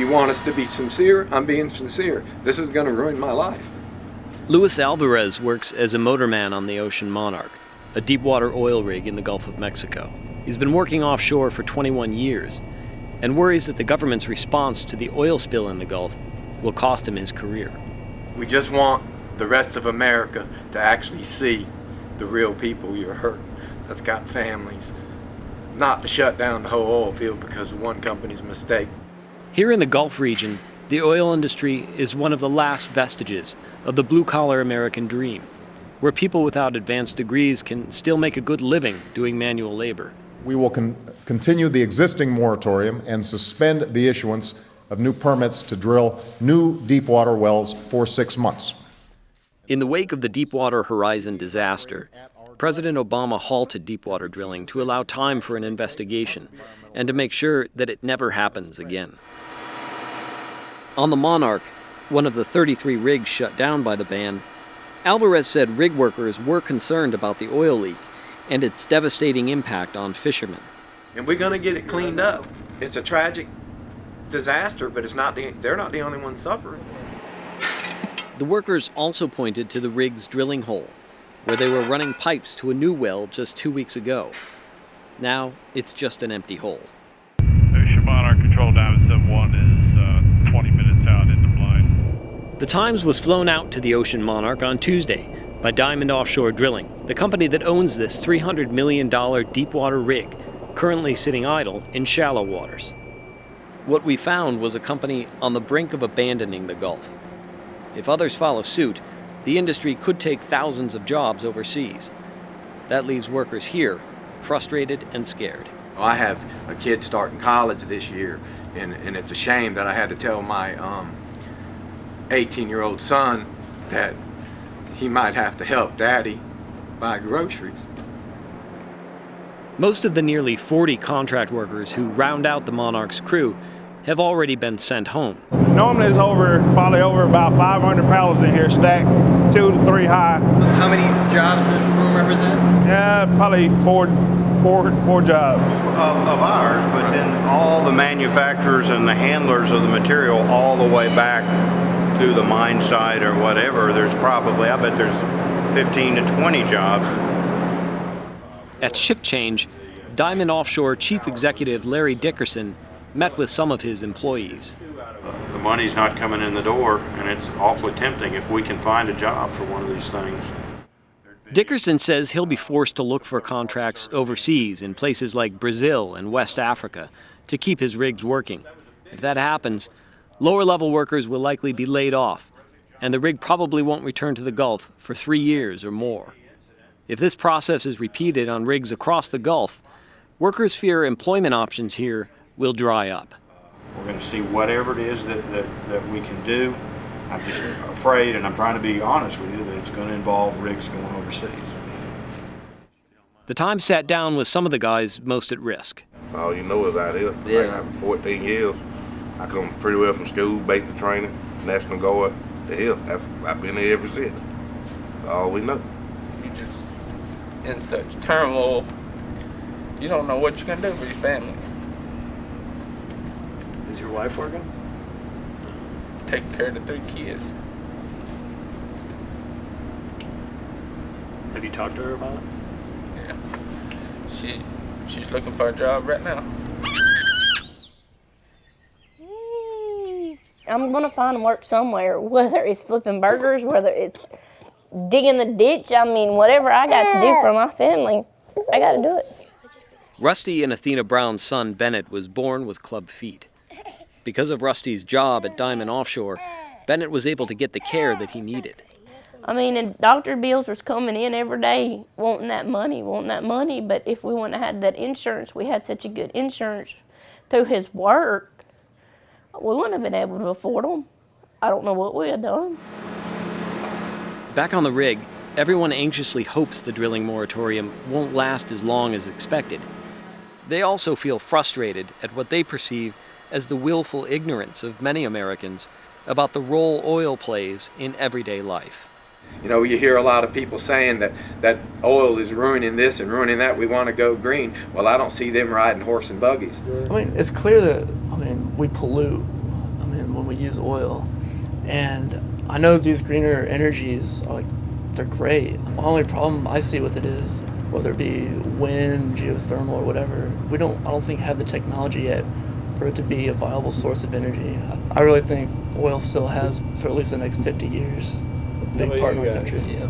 You want us to be sincere? I'm being sincere. This is going to ruin my life. Luis Alvarez works as a motorman on the Ocean Monarch, a deepwater oil rig in the Gulf of Mexico. He's been working offshore for 21 years and worries that the government's response to the oil spill in the Gulf will cost him his career. We just want the rest of America to actually see the real people you're hurting that's got families, not to shut down the whole oil field because of one company's mistake. Here in the Gulf region, the oil industry is one of the last vestiges of the blue-collar American dream, where people without advanced degrees can still make a good living doing manual labor. We will continue the existing moratorium and suspend the issuance of new permits to drill new deepwater wells for 6 months. In the wake of the Deepwater Horizon disaster, President Obama halted deepwater drilling to allow time for an investigation and to make sure that it never happens again. On the Monarch, one of the 33 rigs shut down by the ban, Alvarez said rig workers were concerned about the oil leak and its devastating impact on fishermen. And we're going to get it cleaned up. It's a tragic disaster, but they're not the only ones suffering. The workers also pointed to the rig's drilling hole, where they were running pipes to a new well just 2 weeks ago. Now, it's just an empty hole. Ocean Monarch Control Diamond 71 is 20 minutes out in the blind. The Times was flown out to the Ocean Monarch on Tuesday by Diamond Offshore Drilling, the company that owns this $300 million deepwater rig, currently sitting idle in shallow waters. What we found was a company on the brink of abandoning the Gulf. If others follow suit, the industry could take thousands of jobs overseas. That leaves workers here frustrated and scared. I have a kid starting college this year, and it's a shame that I had to tell my 18-year-old son that he might have to help Daddy buy groceries. Most of the nearly 40 contract workers who round out the Monarch's crew have already been sent home. Normally it's probably over about 500 pallets in here stacked 2 to 3 high. How many jobs does this room represent? Yeah, probably four jobs. Of ours, but then all the manufacturers and the handlers of the material all the way back to the mine site or whatever, there's probably, I bet there's 15 to 20 jobs. At shift change, Diamond Offshore Chief Executive Larry Dickerson met with some of his employees. The money's not coming in the door, and it's awfully tempting if we can find a job for one of these things. Dickerson says he'll be forced to look for contracts overseas in places like Brazil and West Africa to keep his rigs working. If that happens, lower-level workers will likely be laid off, and the rig probably won't return to the Gulf for 3 years or more. If this process is repeated on rigs across the Gulf, workers fear employment options here will dry up. We're going to see whatever it is that we can do. I'm just afraid, and I'm trying to be honest with you, that it's going to involve rigs going overseas. The Times sat down with some of the guys most at risk. That's all you know is out here. Yeah. Like, 14 years. I come pretty well from school, basic training, National Guard, to here. I've been here ever since. That's all we know. You're just in such turmoil. You don't know what you're going to do for your family. Is your wife working? Taking care of the 3 kids. Have you talked to her about it? Yeah. She's looking for a job right now. I'm gonna find work somewhere, whether it's flipping burgers, whether it's digging the ditch. I mean, whatever I got to do for my family, I got to do it. Rusty and Athena Brown's son, Bennett, was born with club feet. Because of Rusty's job at Diamond Offshore, Bennett was able to get the care that he needed. I mean, and doctor bills was coming in every day, wanting that money, but if we wouldn't have had that insurance, we had such a good insurance through his work, we wouldn't have been able to afford them. I don't know what we had done. Back on the rig, everyone anxiously hopes the drilling moratorium won't last as long as expected. They also feel frustrated at what they perceive as the willful ignorance of many Americans about the role oil plays in everyday life. You know, you hear a lot of people saying that oil is ruining this and ruining that. We want to go green. Well, I don't see them riding horse and buggies. I mean, it's clear that, we pollute in when we use oil. And I know these greener energies are they're great. The only problem I see with it is, whether it be wind, geothermal, or whatever, I don't think have the technology yet for it to be a viable source of energy. I really think oil still has, for at least the next 50 years, a big part in our country. Yeah.